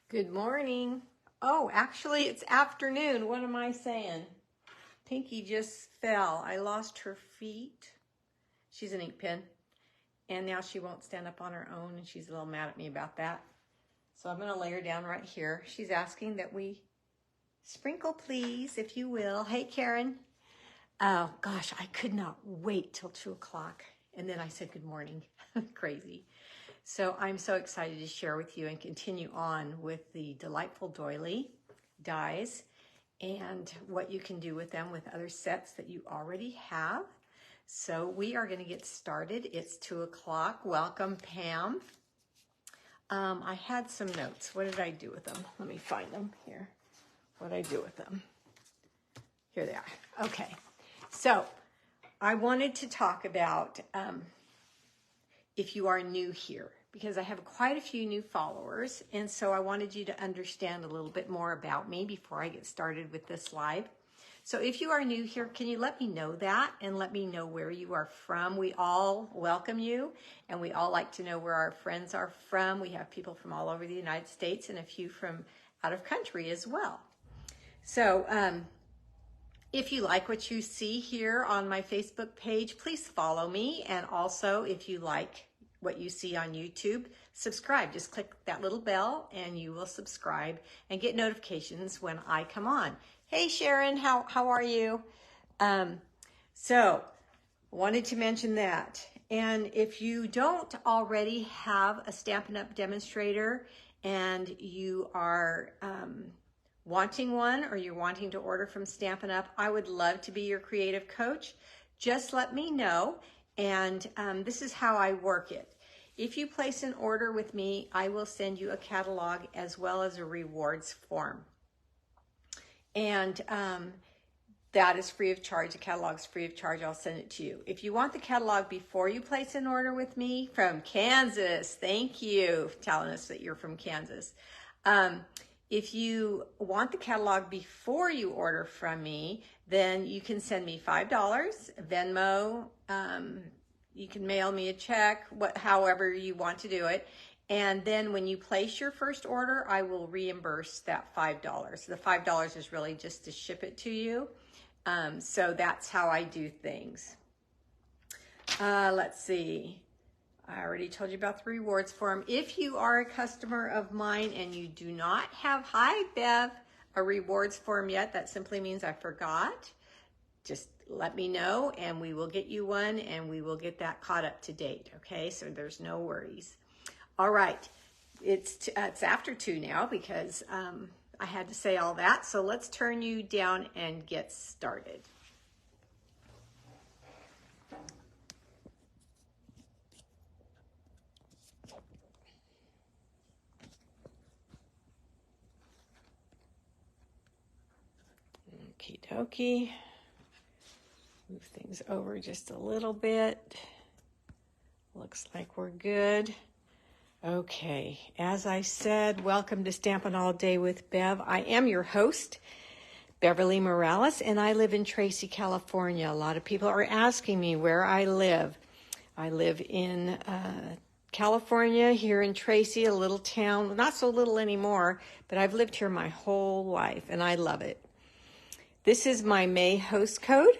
Good morning. Oh, actually, it's afternoon. What am I saying? Pinky just fell. I lost her feet. She's an ink pen. And now she won't stand up on her own, and she's a little mad at me about that. So I'm going to lay her down right here. She's asking that we sprinkle, please, if you will. Hey, Karen. Oh, gosh, I could not wait till 2 o'clock. And then I said good morning. Crazy. So I'm so excited to share with you and continue on with the Delightful Doily dies and what you can do with them with other sets that you already have. So we are going to get started. It's 2 o'clock. Welcome, Pam. I had some notes. What did I do with them? Let me find them here. What did I do with them? Here they are. Okay. So I wanted to talk about if you are new here, because I have quite a few new followers, and so I wanted you to understand a little bit more about me before I get started with this live. So if you are new here, can you let me know that and let me know where you are from? We all welcome you, and we all like to know where our friends are from. We have people from all over the United States and a few from out of country as well. So if you like what you see here on my Facebook page, please follow me. And also, if you like what you see on YouTube, subscribe. Just click that little bell and you will subscribe and get notifications when I come on. Hey, Sharon, how are you? So wanted to mention that. And if you don't already have a Stampin' Up! Demonstrator and you are wanting one, or you're wanting to order from Stampin' Up!, I would love to be your creative coach. Just let me know, and this is how I work it. If you place an order with me, I will send you a catalog as well as a rewards form. And that is free of charge. The catalog's free of charge. I'll send it to you. If you want the catalog before you place an order with me from Kansas, thank you for telling us that you're from Kansas. If you want the catalog before you order from me, then you can send me $5, Venmo, you can mail me a check, however you want to do it. And then when you place your first order, I will reimburse that $5. The $5 is really just to ship it to you. So that's how I do things. Let's see. I already told you about the rewards form. If you are a customer of mine and you do not have, hi Bev, a rewards form yet, that simply means I forgot. Just let me know and we will get you one and we will get that caught up to date. Okay, so there's no worries. All right, it's after 2 now because I had to say all that. So let's turn you down and get started. Okie dokie. Move things over just a little bit. Looks like we're good. Okay, as I said, welcome to Stampin' All Day with Bev. I am your host, Beverly Morales, and I live in Tracy, California. A lot of people are asking me where I live. I live in California, here in Tracy, a little town, not so little anymore, but I've lived here my whole life, and I love it. This is my May host code.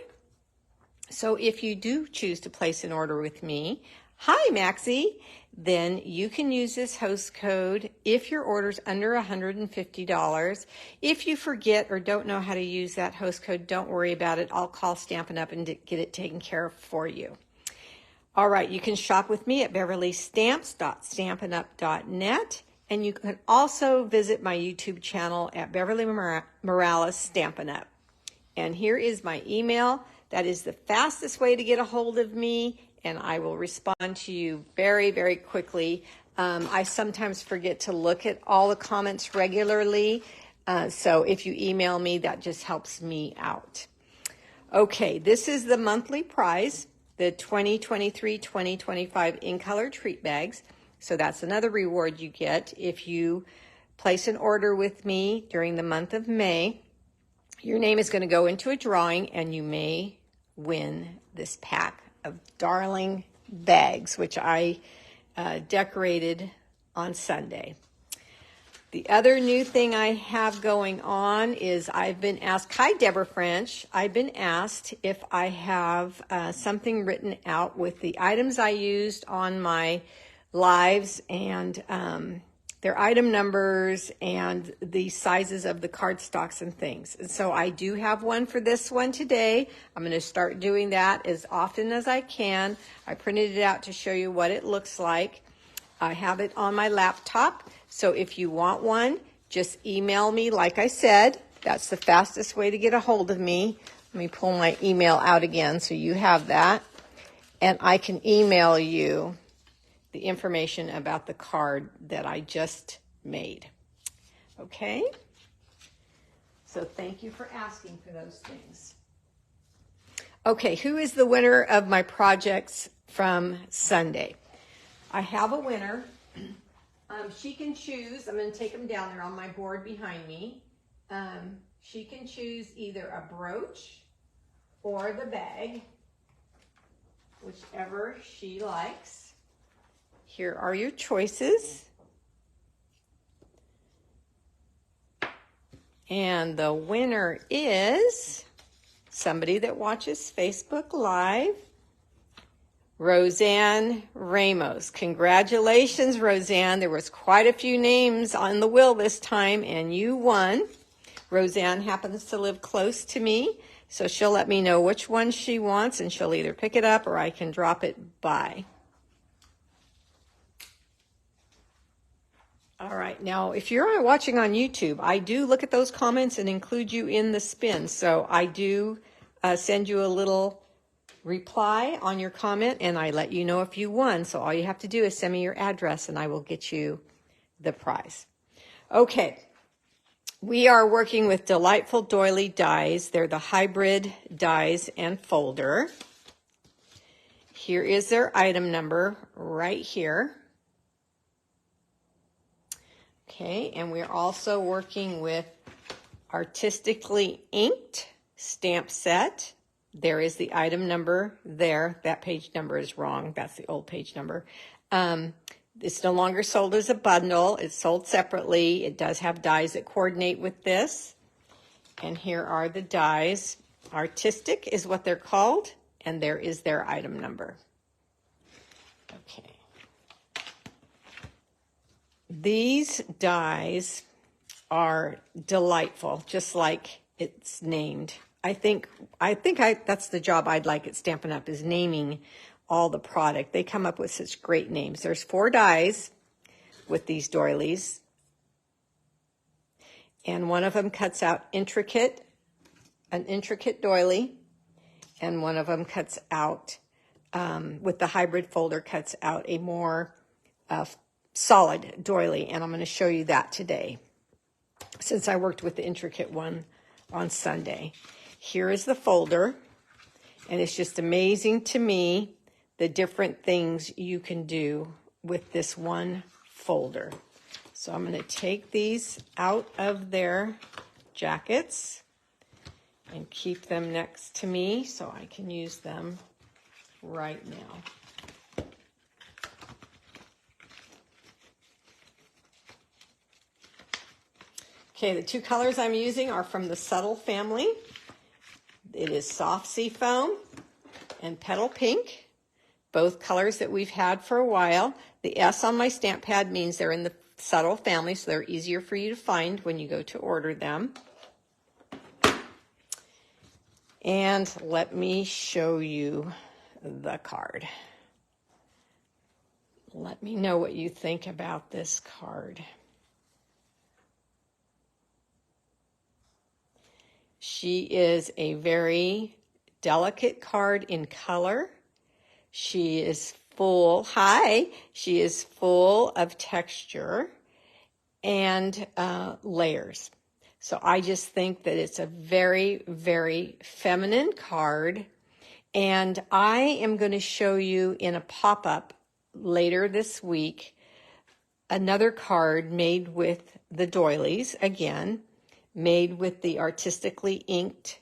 So if you do choose to place an order with me, hi Maxie, then you can use this host code if your order's under $150. If you forget or don't know how to use that host code, don't worry about it. I'll call Stampin' Up! And get it taken care of for you. All right, you can shop with me at beverlystamps.stampinup.net. And you can also visit my YouTube channel at Beverly Morales Stampin' Up! And here is my email. That is the fastest way to get a hold of me, and I will respond to you very, very quickly. I sometimes forget to look at all the comments regularly, so if you email me, that just helps me out. Okay, this is the monthly prize, the 2023-2025 In Color Treat Bags. So that's another reward you get if you place an order with me during the month of May. Your name is going to go into a drawing, and you may win this pack of darling bags, which I decorated on Sunday. The other new thing I have going on is I've been asked, hi Deborah French, I've been asked if I have something written out with the items I used on my lives and their item numbers and the sizes of the cardstocks and things. And so I do have one for this one today. I'm going to start doing that as often as I can. I printed it out to show you what it looks like. I have it on my laptop, so if you want one, just email me. Like I said, that's the fastest way to get a hold of me. Let me pull my email out again so you have that. And I can email you the information about the card that I just made. Okay? So thank you for asking for those things. Okay, who is the winner of my projects from Sunday? I have a winner. She can choose, I'm going to take them down there on my board behind me. She can choose either a brooch or the bag, whichever she likes. Here are your choices. And the winner is somebody that watches Facebook Live, Roseanne Ramos. Congratulations, Roseanne. There was quite a few names on the wheel this time, and you won. Roseanne happens to live close to me, so she'll let me know which one she wants, and she'll either pick it up or I can drop it by. All right, now if you're watching on YouTube, I do look at those comments and include you in the spin, so I do send you a little reply on your comment, and I let you know if you won. So all you have to do is send me your address and I will get you the prize. Okay, we are working with Delightful Doily dies. They're the hybrid dies and folder. Here is their item number right here. Okay, and we're also working with Artistically Inked stamp set. There is the item number there. That page number is wrong. That's the old page number. It's no longer sold as a bundle. It's sold separately. It does have dies that coordinate with this. And here are the dies. Artistic is what they're called, and there is their item number. Okay. These dies are delightful, just like it's named. I think that's the job I'd like at Stampin' Up! Is naming all the product. They come up with such great names. There's 4 dies with these doilies, and one of them cuts out an intricate doily, and one of them cuts out, with the hybrid folder, cuts out a more solid doily, and I'm going to show you that today, since I worked with the intricate one on Sunday. Here is the folder, and it's just amazing to me the different things you can do with this one folder. So I'm going to take these out of their jackets and keep them next to me so I can use them right now. Okay, the 2 colors I'm using are from the Subtle family. It is Soft Sea Foam and Petal Pink, both colors that we've had for a while. The S on my stamp pad means they're in the Subtle family, so they're easier for you to find when you go to order them. And let me show you the card. Let me know what you think about this card. She is a very delicate card in color. She is full, she is full of texture and layers. So I just think that it's a very, very feminine card. And I am going to show you in a pop-up later this week another card made with the doilies, again, made with the Artistically Inked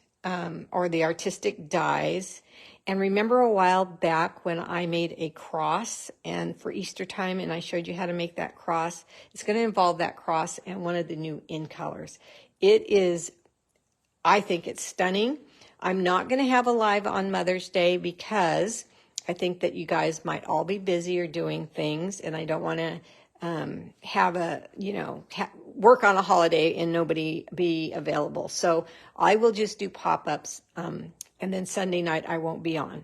or the artistic dies. And remember a while back when I made a cross and for Easter time and I showed you how to make that cross? It's going to involve that cross and one of the new in colors. It is, I think it's stunning. I'm not going to have a live on Mother's Day because I think that you guys might all be busy or doing things and I don't want to have a, work on a holiday and nobody be available. So I will just do pop-ups and then Sunday night I won't be on.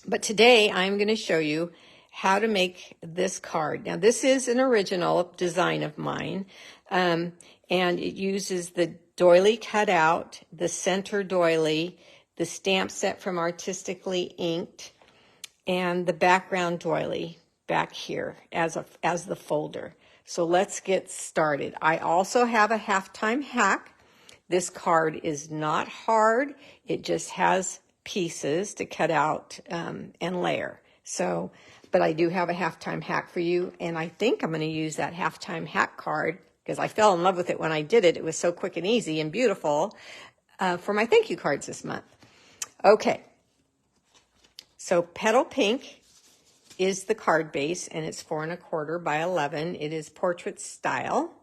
But today I'm going to show you how to make this card. Now this is an original design of mine, and it uses the doily cutout, the center doily, the stamp set from Artistically Inked, and the background doily back here as the folder. So let's get started. I also have a halftime hack. This card is not hard. It just has pieces to cut out and layer. So, but I do have a halftime hack for you, and I think I'm going to use that halftime hack card because I fell in love with it when I did it. It was so quick and easy and beautiful for my thank you cards this month. Okay, so Petal Pink is the card base, and it's 4 1/4 by 11. It is portrait style.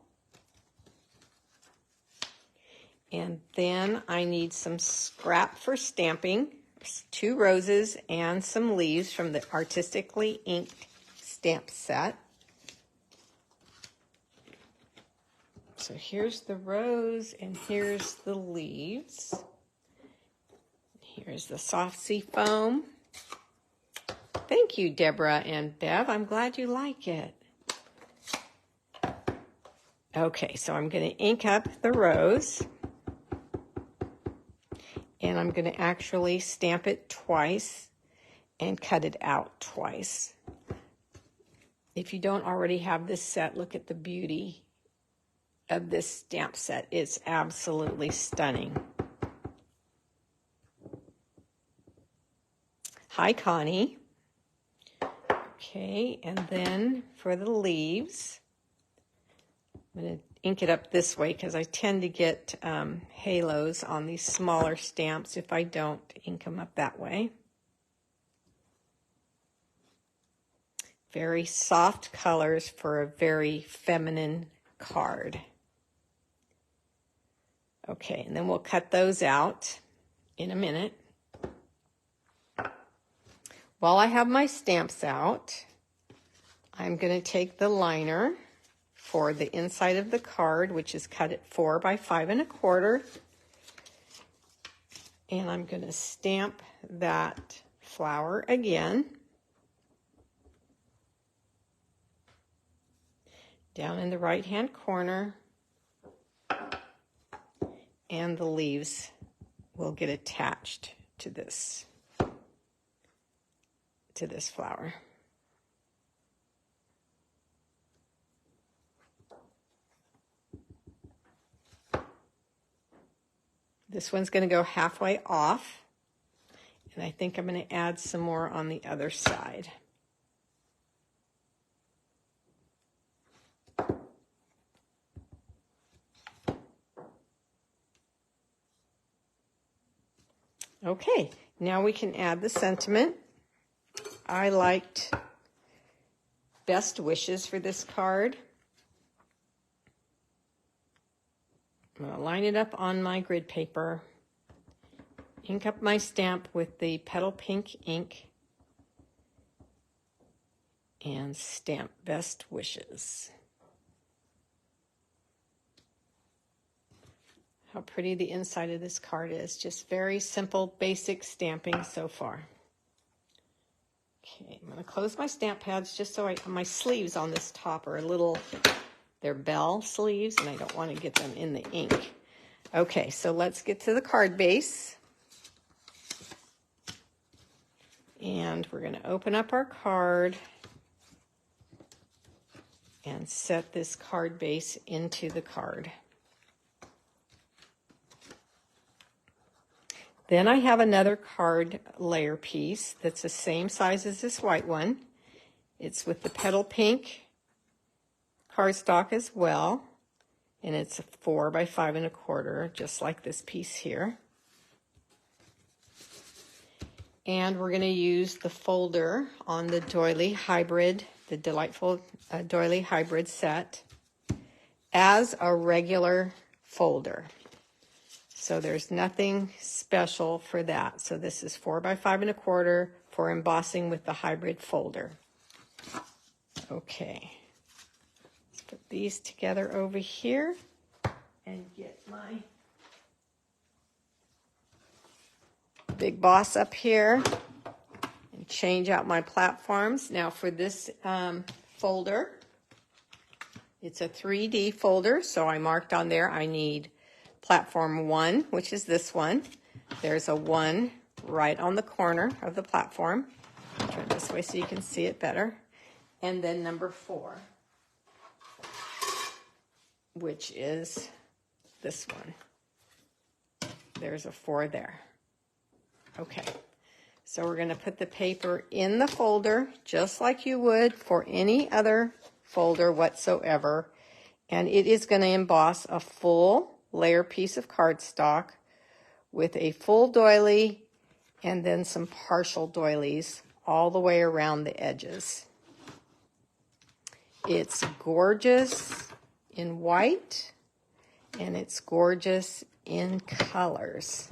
And then I need some scrap for stamping, 2 roses and some leaves from the Artistically Inked stamp set. So here's the rose and here's the leaves. Here's the soft sea foam. Thank you, Deborah and Bev. I'm glad you like it. Okay, so I'm going to ink up the rose. And I'm going to actually stamp it twice and cut it out twice. If you don't already have this set, look at the beauty of this stamp set. It's absolutely stunning. Hi, Connie. Okay, and then for the leaves, I'm going to ink it up this way because I tend to get halos on these smaller stamps if I don't ink them up that way. Very soft colors for a very feminine card. Okay, and then we'll cut those out in a minute. While I have my stamps out, I'm going to take the liner for the inside of the card, which is cut at 4 by 5 1/4. And I'm going to stamp that flower again. Down in the right-hand corner. And the leaves will get attached to this flower. This one's going to go halfway off, and I think I'm going to add some more on the other side. Okay, now we can add the sentiment. I liked best wishes for this card. I'm going to line it up on my grid paper, ink up my stamp with the Petal Pink ink, and stamp best wishes. How pretty the inside of this card is. Just very simple, basic stamping so far. Okay, I'm going to close my stamp pads just so my sleeves on this top are a little, they're bell sleeves, and I don't want to get them in the ink. Okay, so let's get to the card base. And we're going to open up our card and set this card base into the card. Then I have another card layer piece that's the same size as this white one. It's with the Petal Pink cardstock as well, and it's a 4 by 5 1/4, just like this piece here. And we're going to use the folder on the Doily Hybrid, the Delightful Doily Hybrid set, as a regular folder. So there's nothing special for that. So this is 4 by 5 1/4 for embossing with the hybrid folder. Okay. Let's put these together over here and get my big boss up here and change out my platforms. Now for this folder, it's a 3D folder, so I marked on there I need platform 1, which is this one. There's a 1 right on the corner of the platform. Turn this way so you can see it better. And then number 4, which is this one. There's a 4 there. Okay, so we're going to put the paper in the folder just like you would for any other folder whatsoever. And it is going to emboss a full layer piece of cardstock with a full doily and then some partial doilies all the way around the edges. It's gorgeous in white and it's gorgeous in colors.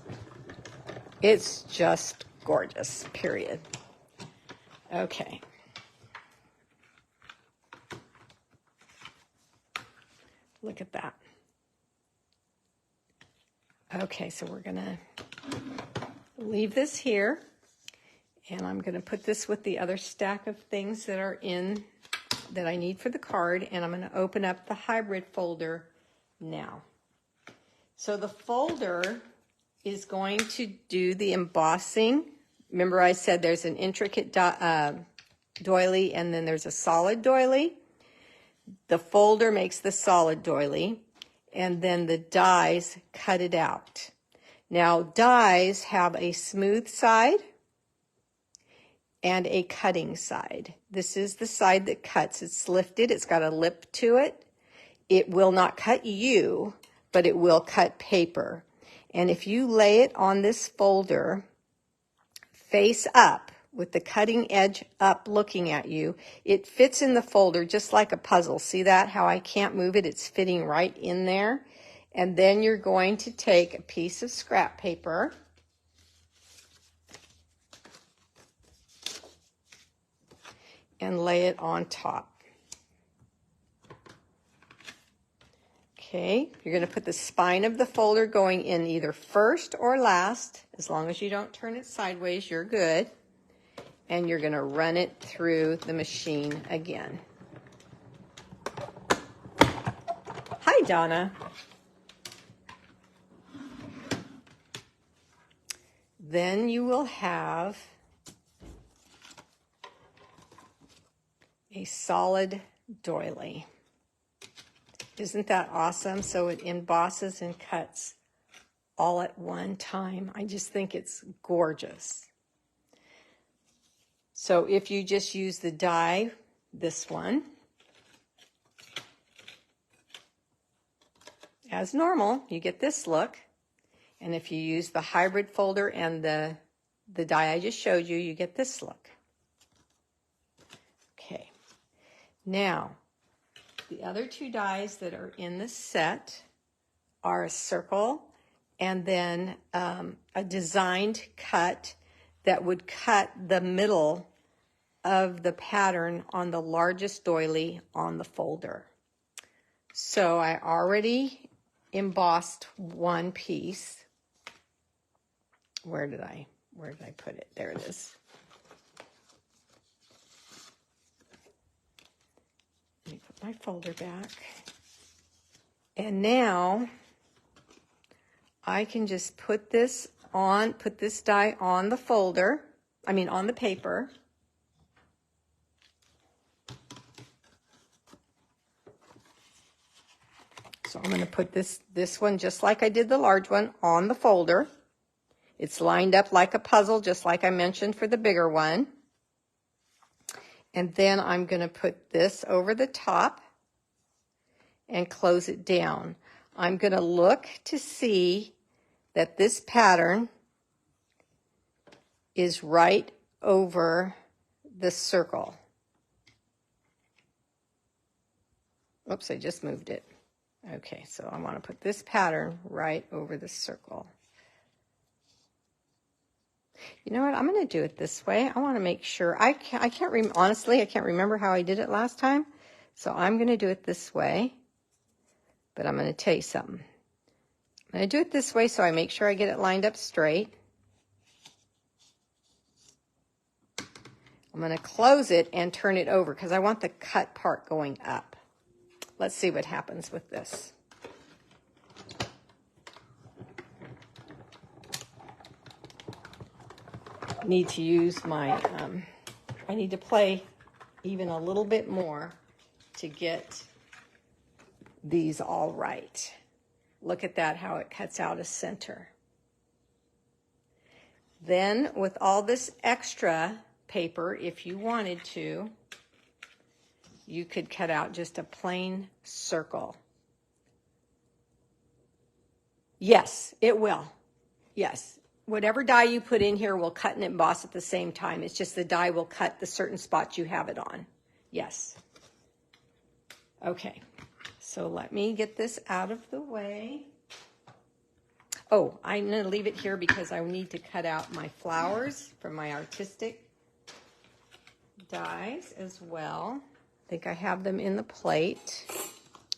It's just gorgeous, period. Okay. Look at that. Okay, so we're going to leave this here, and I'm going to put this with the other stack of things that are in that I need for the card, and I'm going to open up the hybrid folder now. So the folder is going to do the embossing. Remember I said there's an intricate doily and then there's a solid doily. The folder makes the solid doily, and then the dies cut it out. Now, dies have a smooth side and a cutting side. This is the side that cuts. It's lifted. It's got a lip to it. It will not cut you, but it will cut paper. And if you lay it on this folder face up, with the cutting edge up looking at you, it fits in the folder just like a puzzle. See that? How I can't move it? It's fitting right in there. And then you're going to take a piece of scrap paper and lay it on top. Okay, you're going to put the spine of the folder going in either first or last. As long as you don't turn it sideways, you're good. And you're going to run it through the machine again. Hi, Donna. Then you will have a solid doily. Isn't that awesome? So it embosses and cuts all at one time. I just think it's gorgeous. So if you just use the die, this one, as normal, you get this look. And if you use the hybrid folder and the die I just showed you, you get this look. Okay. Now, the other 2 dies that are in the set are a circle and then a designed cut that would cut the middle of the pattern on the largest doily on the folder. So I already embossed one piece. Where did I put it? There it is. Let me put my folder back. And now I can just put this die on the folder, on the paper. So I'm going to put this one, just like I did the large one, on the folder. It's lined up like a puzzle, just like I mentioned for the bigger one. And then I'm going to put this over the top and close it down. I'm going to look to see that this pattern is right over the circle. Oops, I just moved it. Okay, so I want to put this pattern right over the circle. You know what? I'm going to do it this way. I want to make sure. Honestly, I can't remember how I did it last time. So I'm going to do it this way. But I'm going to tell you something. I'm going to do it this way so I make sure I get it lined up straight. I'm going to close it and turn it over because I want the cut part going up. Let's see what happens with this. Need to use my, I need to play even a little bit more to get these all right. Look at that, how it cuts out a center. Then with all this extra paper, if you wanted to, you could cut out just a plain circle. Yes, it will. Yes. Whatever die you put in here will cut and emboss at the same time. It's just the die will cut the certain spots you have it on. Yes. Okay. So let me get this out of the way. Oh, I'm going to leave it here because I need to cut out my flowers from my artistic dies as well. I think I have them in the plate.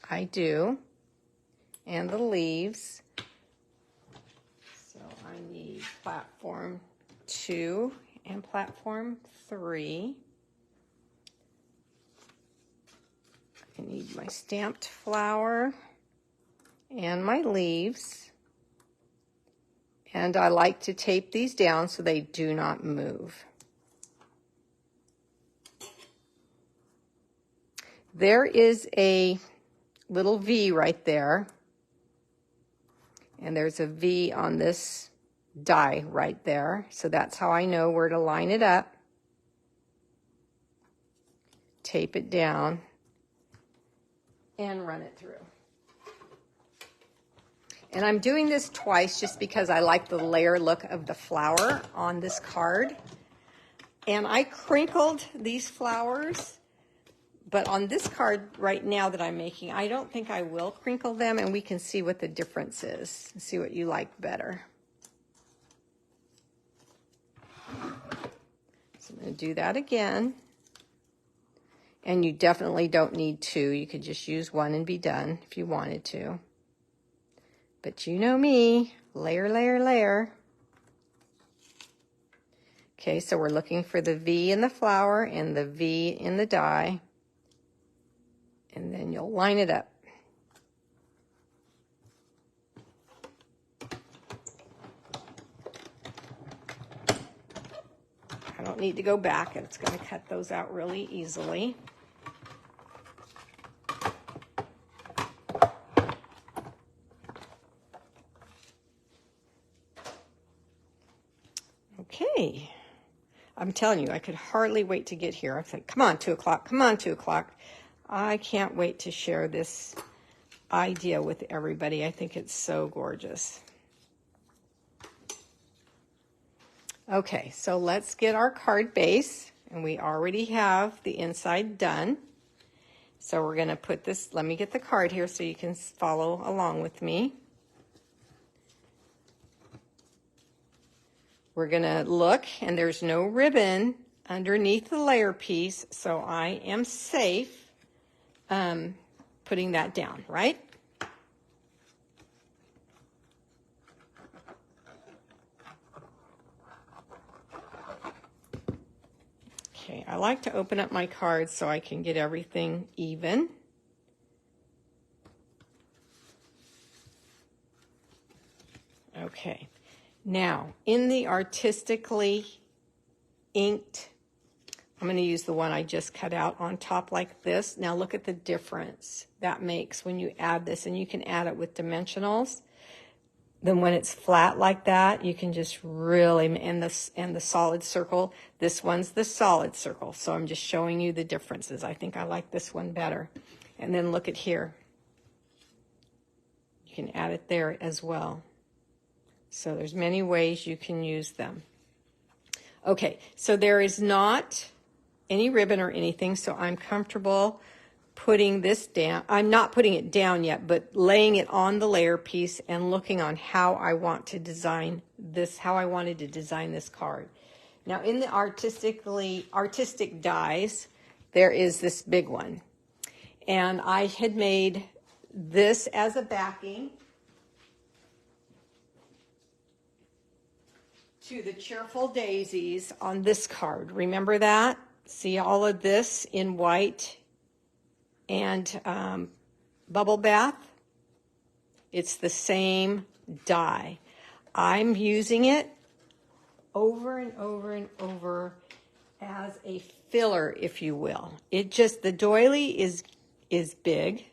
I do. And the leaves. So I need platform 2 and platform 3. I need my stamped flower and my leaves. And I like to tape these down so they do not move. There is a little V right there. And there's a V on this die right there. So that's how I know where to line it up. Tape it down and run it through. And I'm doing this twice just because I like the layer look of the flower on this card. And I crinkled these flowers, but on this card right now that I'm making, I don't think I will crinkle them, and we can see what the difference is, see what you like better. So I'm going to do that again. And you definitely don't need 2. You could just use 1 and be done if you wanted to. But you know me, layer, layer, layer. Okay, so we're looking for the V in the flower and the V in the die. And then you'll line it up. I don't need to go back. It's going to cut those out really easily. Okay. I'm telling you, I could hardly wait to get here. I said, come on, 2 o'clock, come on, 2 o'clock. I can't wait to share this idea with everybody. I think it's so gorgeous. Okay, so let's get our card base, and we already have the inside done. So we're going to put this, let me get the card here so you can follow along with me. We're going to look, and there's no ribbon underneath the layer piece, so I am safe putting that down, right? Okay, I like to open up my cards so I can get everything even. Okay, now in the Artistically Inked, I'm going to use the one I just cut out on top like this. Now look at the difference that makes when you add this, and you can add it with dimensionals. Then when it's flat like that, you can just really, and the solid circle, this one's the solid circle. So I'm just showing you the differences. I think I like this one better. And then look at here. You can add it there as well. So there's many ways you can use them. Okay, so there is not any ribbon or anything, so I'm comfortable putting this down. I'm not putting it down yet, but laying it on the layer piece and looking on how I want to design this, how I wanted to design this card. Now in the artistic dies, there is this big one. And I had made this as a backing to the Cheerful Daisies on this card. Remember that? See all of this in white and bubble bath? It's the same die. I'm using it over and over and over as a filler, if you will. It just, the doily is big,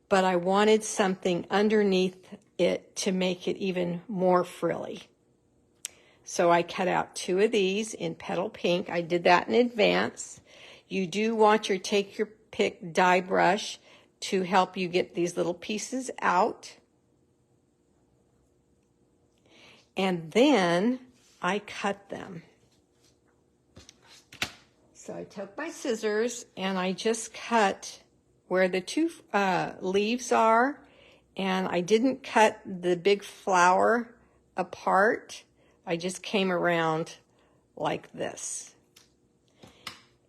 but I wanted something underneath it to make it even more frilly. So I cut out 2 of these in petal pink. I did that in advance. You do want your take your pick die brush to help you get these little pieces out. And then I cut them. So I took my scissors and I just cut where the 2 leaves are, and I didn't cut the big flower apart. I just came around like this.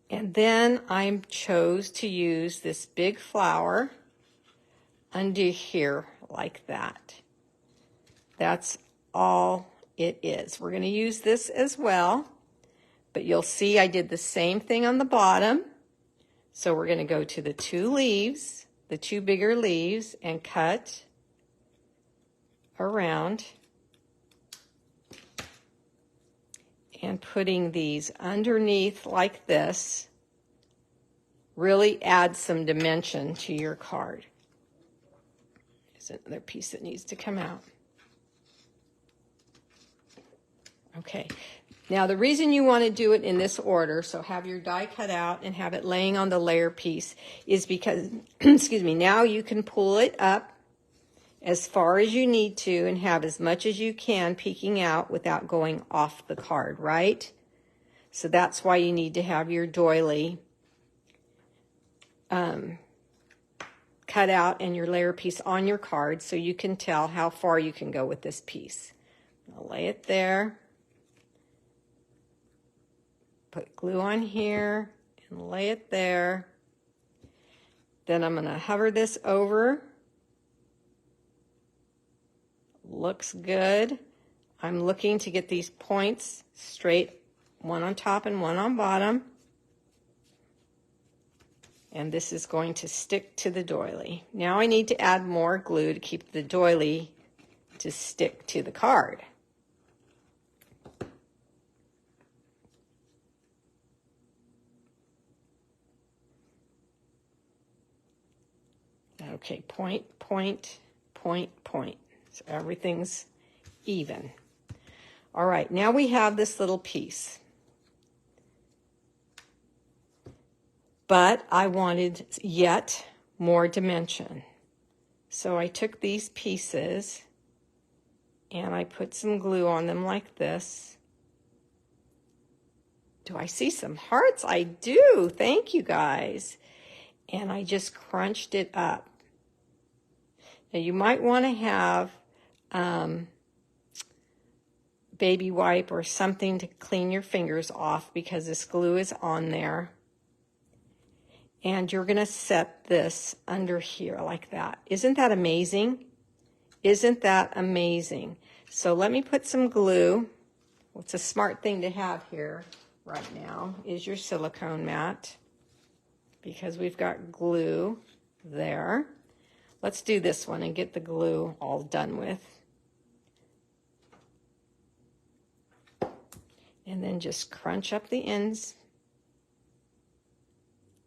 And then I chose to use this big flower under here like that. That's all it is. We're going to use this as well, but you'll see I did the same thing on the bottom. So we're going to go to the 2 leaves, the 2 bigger leaves, and cut around and putting these underneath like this really adds some dimension to your card. There's another piece that needs to come out. Okay, now the reason you want to do it in this order, so have your die cut out and have it laying on the layer piece, is because, excuse me, now you can pull it up as far as you need to and have as much as you can peeking out without going off the card, right? So that's why you need to have your doily cut out and your layer piece on your card so you can tell how far you can go with this piece. I'll lay it there. Put glue on here and lay it there. Then I'm going to hover this over. Looks good. I'm looking to get these points straight, one on top and one on bottom. And this is going to stick to the doily. Now I need to add more glue to keep the doily to stick to the card. Okay, point, point, point, point. So everything's even. All right, now we have this little piece. But I wanted yet more dimension. So I took these pieces and I put some glue on them like this. Do I see some hearts? I do. Thank you guys. And I just crunched it up. Now you might want to have baby wipe or something to clean your fingers off because this glue is on there. And you're going to set this under here like that. Isn't that amazing? Isn't that amazing? So let me put some glue. What's a smart thing to have here right now is your silicone mat, because we've got glue there. Let's do this one and get the glue all done with. And then just crunch up the ends.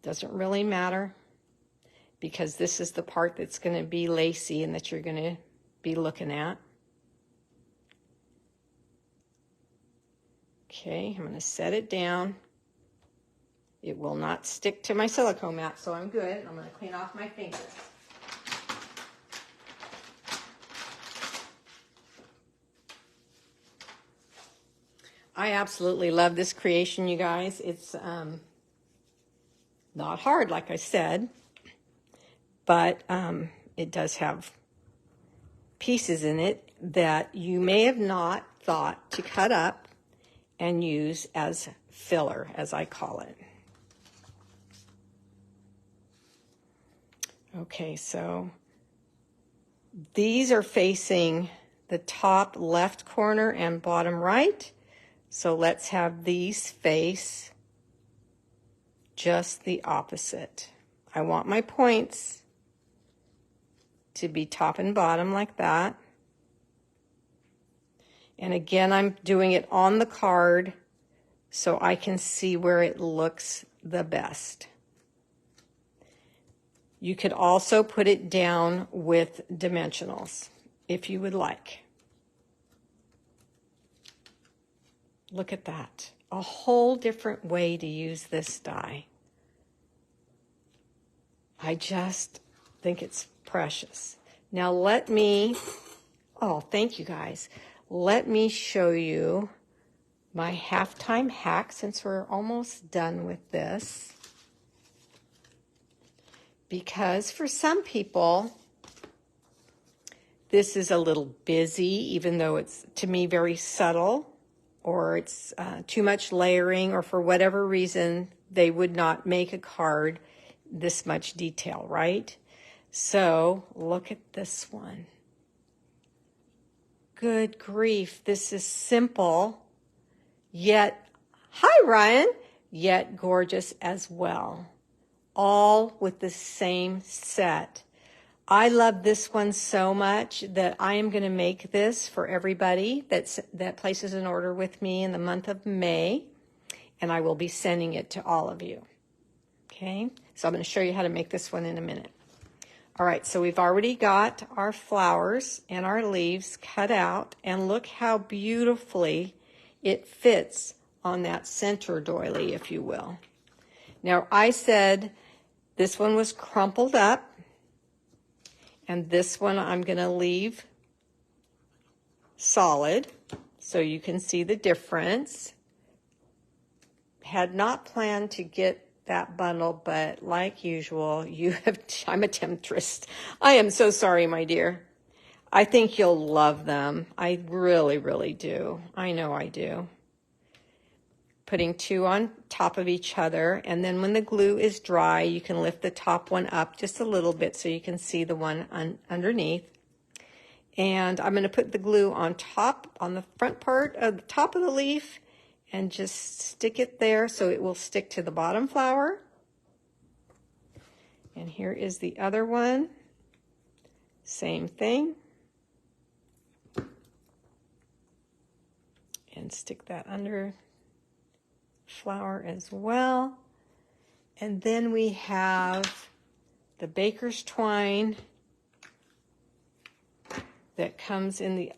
Doesn't really matter because this is the part that's going to be lacy and that you're going to be looking at. Okay, I'm going to set it down. It will not stick to my silicone mat, so I'm good. I'm going to clean off my fingers. I absolutely love this creation, you guys. It's not hard, like I said, but it does have pieces in it that you may have not thought to cut up and use as filler, as I call it. Okay, so these are facing the top left corner and bottom right. So let's have these face just the opposite. I want my points to be top and bottom like that. And again, I'm doing it on the card so I can see where it looks the best. You could also put it down with dimensionals if you would like. Look at that. A whole different way to use this die. I just think it's precious. Now let me, oh, thank you guys. Let me show you my halftime hack since we're almost done with this. Because for some people, this is a little busy, even though it's, to me, very subtle, or it's too much layering, or for whatever reason, they would not make a card this much detail, right? So look at this one. Good grief, this is simple, yet, hi Ryan, yet gorgeous as well. All with the same set. I love this one so much that I am going to make this for everybody that places an order with me in the month of May, and I will be sending it to all of you. Okay, so I'm going to show you how to make this one in a minute. All right, so we've already got our flowers and our leaves cut out, and look how beautifully it fits on that center doily, if you will. Now, I said this one was crumpled up, and this one I'm going to leave solid so you can see the difference. Had not planned to get that bundle, but like usual, I'm a temptress. I am so sorry, my dear. I think you'll love them. I really, really do. I know I do. Putting two on top of each other, and then when the glue is dry, you can lift the top one up just a little bit so you can see the one underneath. And I'm going to put the glue on top, on the front part of the top of the leaf, and just stick it there so it will stick to the bottom flower. And here is the other one. Same thing. And stick that under flower as well. And then we have the baker's twine that comes in the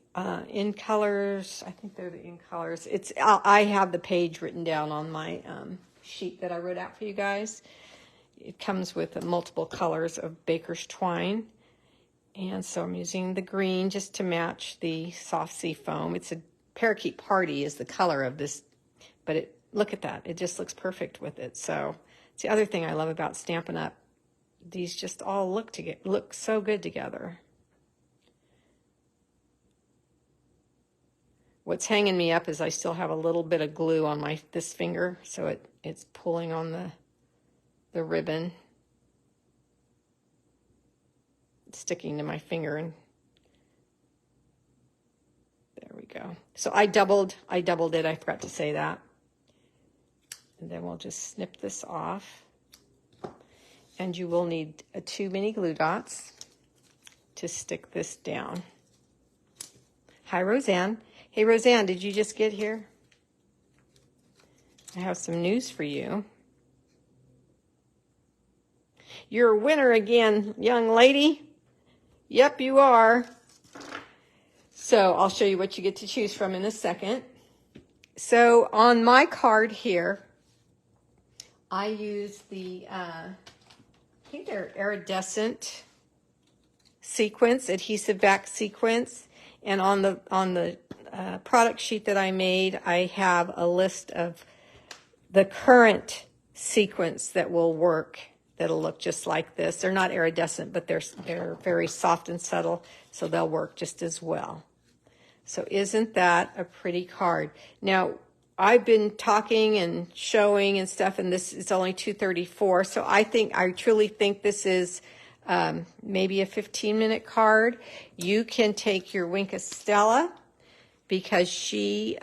in colors. I think they're the in colors. I have the page written down on my sheet that I wrote out for you guys. It comes with multiple colors of baker's twine, and so I'm using the green just to match the soft sea foam. It's a parakeet party is the color of this, but look at that. It just looks perfect with it. So it's the other thing I love about Stampin' Up. These just all look so good together. What's hanging me up is I still have a little bit of glue on this finger, so it's pulling on the ribbon, it's sticking to my finger, and there we go. So I doubled it. I forgot to say that. And then we'll just snip this off, and you will need 2 mini glue dots to stick this down. Hi, Roseanne. Hey, Roseanne, did you just get here? I have some news for you. You're a winner again, young lady. Yep, you are. So I'll show you what you get to choose from in a second. So on my card here, I use the, I think they're iridescent sequence, adhesive back sequence. And on the product sheet that I made, I have a list of the current sequins that will work, that'll look just like this. They're not iridescent, but they're very soft and subtle, so they'll work just as well. So isn't that a pretty card? Now, I've been talking and showing and stuff, and this is only 234, so I truly think this is maybe a 15-minute card. You can take your Wink Estella, because she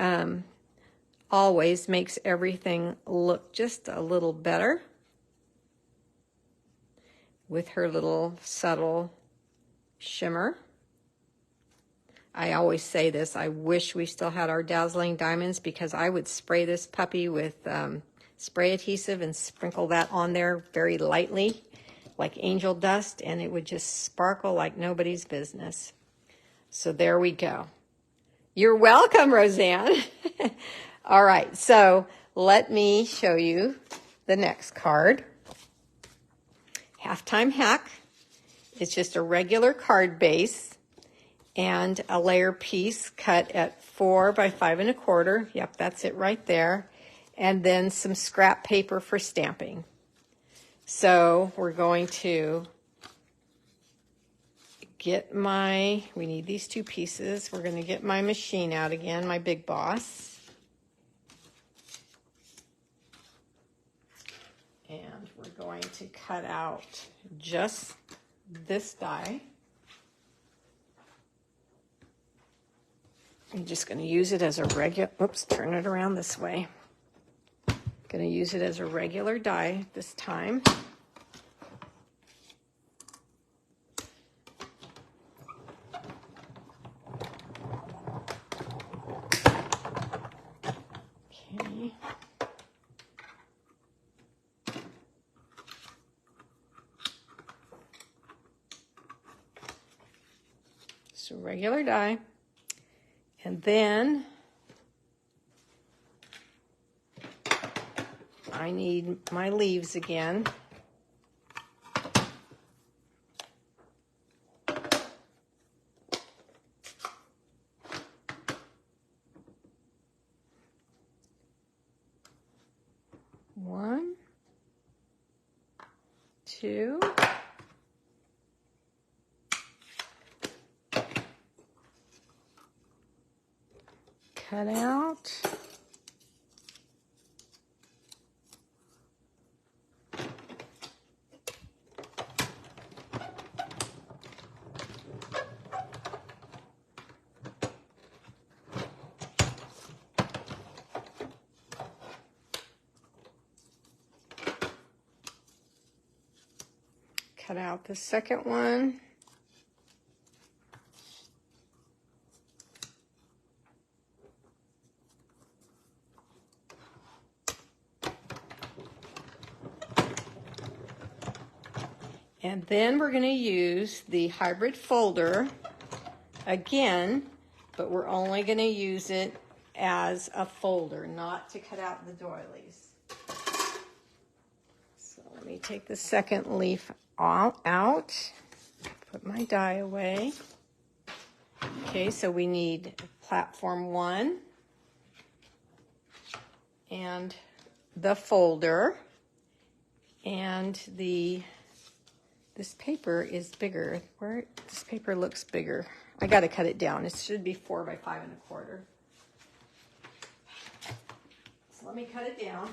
always makes everything look just a little better with her little subtle shimmer. I always say this, I wish we still had our dazzling diamonds, because I would spray this puppy with spray adhesive and sprinkle that on there very lightly, like angel dust, and it would just sparkle like nobody's business. So there we go. You're welcome, Roseanne. All right, so let me show you the next card. Halftime Hack. It's just a regular card base and a layer piece cut at 4 by 5 1/4. Yep, that's it right there. And then some scrap paper for stamping. So we're going to get we need these two pieces. We're going to get my machine out again, my Big Boss. And we're going to cut out just this die. I'm just going to use it as a regular, oops, turn it around this way. Going to use it as a regular die this time. Okay. So regular die. And then I need my leaves again. One, two. Cut out. Cut out the second one. And then we're going to use the hybrid folder again, but we're only going to use it as a folder, not to cut out the doilies. So let me take the second leaf out, put my die away. Okay, so we need platform 1 and the folder, and this paper is bigger. This paper looks bigger. I got to cut it down. It should be 4 by 5 1/4. So let me cut it down.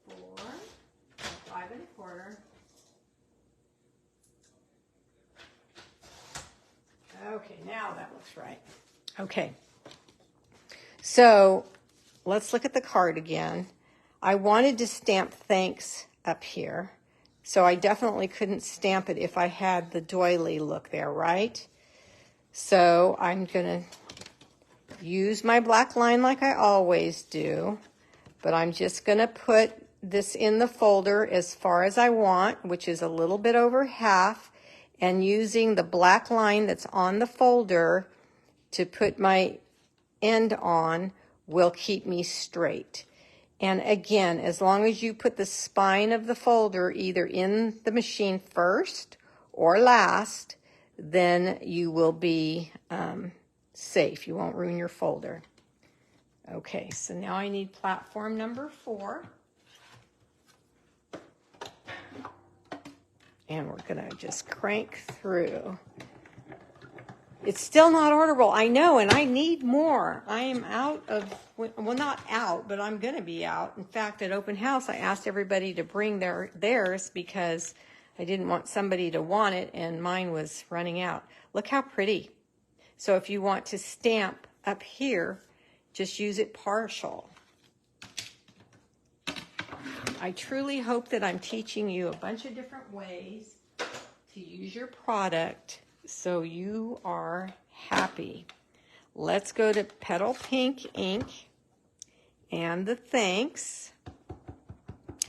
4 by 5 1/4. Okay, now that looks right. Okay. So let's look at the card again. I wanted to stamp thanks up here, so I definitely couldn't stamp it if I had the doily look there, right? So I'm going to use my black line like I always do, but I'm just going to put this in the folder as far as I want, which is a little bit over half, and using the black line that's on the folder to put my end on will keep me straight. And again, as long as you put the spine of the folder either in the machine first or last, then you will be safe. You won't ruin your folder. Okay, so now I need platform number 4. And we're going to just crank through. It's still not orderable, I know, and I need more. I am out of, well, not out, but I'm going to be out. In fact, at open house, I asked everybody to bring theirs because I didn't want somebody to want it, and mine was running out. Look how pretty. So if you want to stamp up here, just use it partial. I truly hope that I'm teaching you a bunch of different ways to use your product so you are happy. Let's go to Petal Pink ink and the thanks.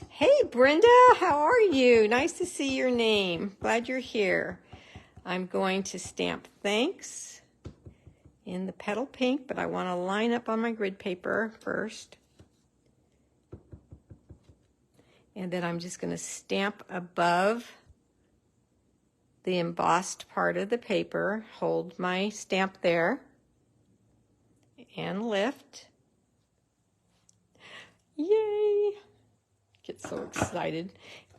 Hey Brenda, how are you? Nice to see your name. Glad you're here. I'm going to stamp thanks in the Petal Pink, but I want to line up on my grid paper first. And then I'm just going to stamp above the embossed part of the paper. Hold my stamp there and lift. Yay! Get so excited.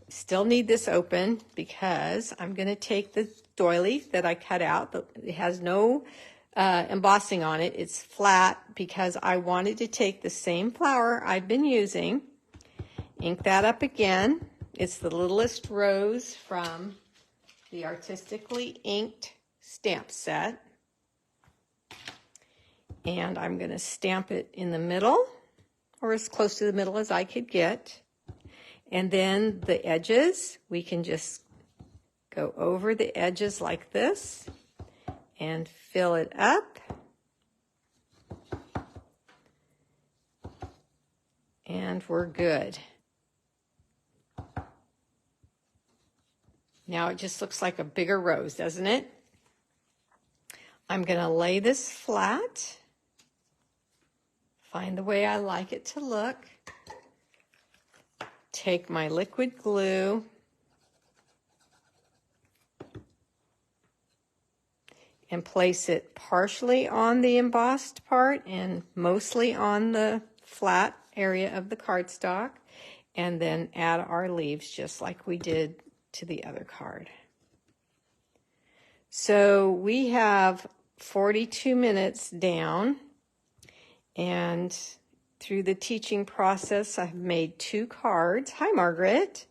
Still need this open because I'm going to take the doily that I cut out. It has no embossing on it. It's flat because I wanted to take the same flower I've been using. Ink that up again. It's the littlest rose from the Artistically Inked stamp set. And I'm going to stamp it in the middle, or as close to the middle as I could get. And then the edges, we can just go over the edges like this and fill it up. And we're good. Now it just looks like a bigger rose, doesn't it? I'm going to lay this flat. Find the way I like it to look. Take my liquid glue. And place it partially on the embossed part and mostly on the flat area of the cardstock. And then add our leaves just like we did to the other card. So we have 42 minutes down, and through the teaching process I've made 2 cards. Hi Margaret.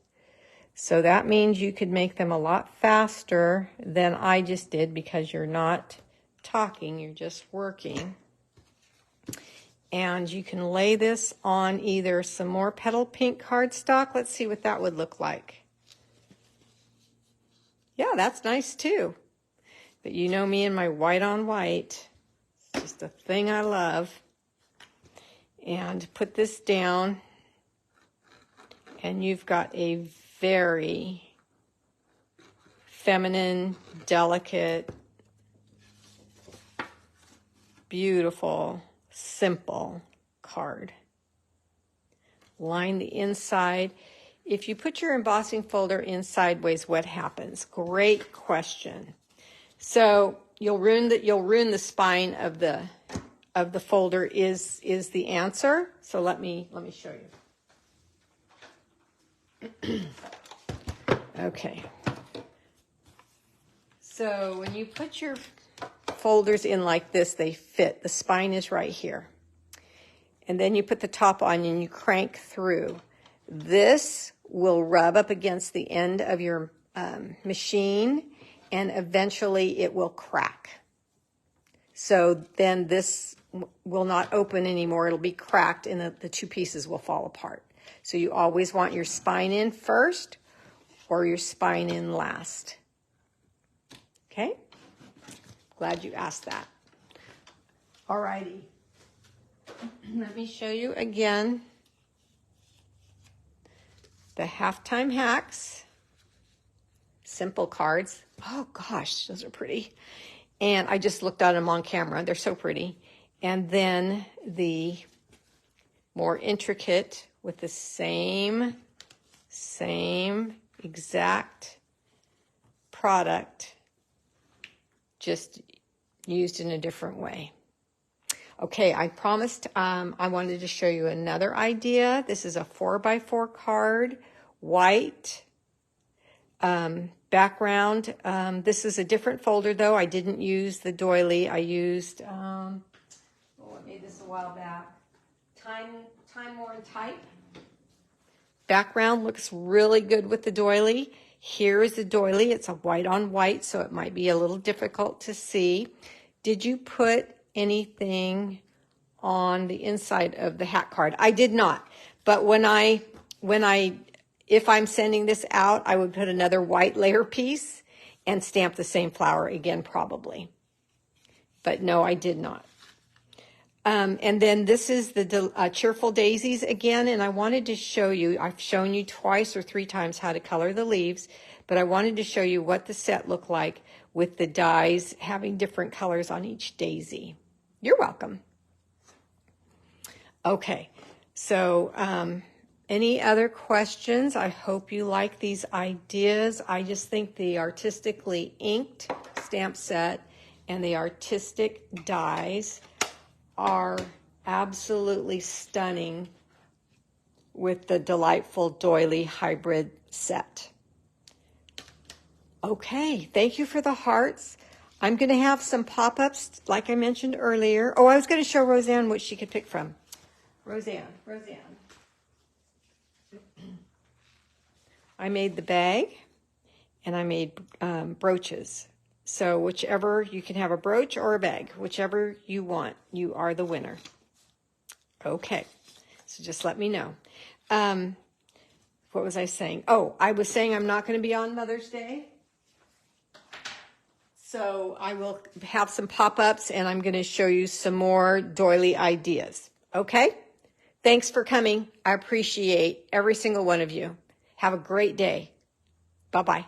So that means you could make them a lot faster than I just did because you're not talking, you're just working. And you can lay this on either some more Petal Pink cardstock. Let's see what that would look like. Yeah, that's nice too. But you know me and my white on white. It's just a thing I love. And put this down. And you've got a very feminine, delicate, beautiful, simple card. Line the inside. If you put your embossing folder in sideways, what happens? Great question. So you'll ruin the spine of the folder is the answer. So let me show you. Okay. So when you put your folders in like this, they fit. The spine is right here. And then you put the top on and you crank through. This will rub up against the end of your machine, and eventually it will crack. So then this will not open anymore. It'll be cracked and the 2 pieces will fall apart. So you always want your spine in first or your spine in last. Okay? Glad you asked that. All righty. Let me show you again the halftime hacks, simple cards. Oh gosh, those are pretty. And I just looked at them on camera. They're so pretty. And then the more intricate with the same exact product just used in a different way. Okay, I promised I wanted to show you another idea. This is a 4x4 card, white background. This is a different folder though. I didn't use the doily. I used, I made this a while back. Time Worn Type. Background looks really good with the doily. Here is the doily. It's a white on white, so it might be a little difficult to see. Did you put anything on the inside of the hat card? I did not. But if I'm sending this out, I would put another white layer piece and stamp the same flower again, probably. But no, I did not. And then this is the Cheerful Daisies again, and I wanted to show you, I've shown you twice or 3 times how to color the leaves, but I wanted to show you what the set looked like with the dies having different colors on each daisy. You're welcome. Okay, so any other questions? I hope you like these ideas. I just think the Artistically Inked stamp set and the artistic dies are absolutely stunning with the Delightful Doily Hybrid set. Okay, thank you for the hearts. I'm going to have some pop-ups like I mentioned earlier. Oh, I was going to show Roseanne what she could pick from. Roseanne. I made the bag and I made brooches. So whichever, you can have a brooch or a bag, whichever you want, you are the winner. Okay, so just let me know. What was I saying? Oh, I was saying I'm not going to be on Mother's Day. So I will have some pop-ups and I'm going to show you some more doily ideas. Okay? Thanks for coming. I appreciate every single one of you. Have a great day. Bye-bye.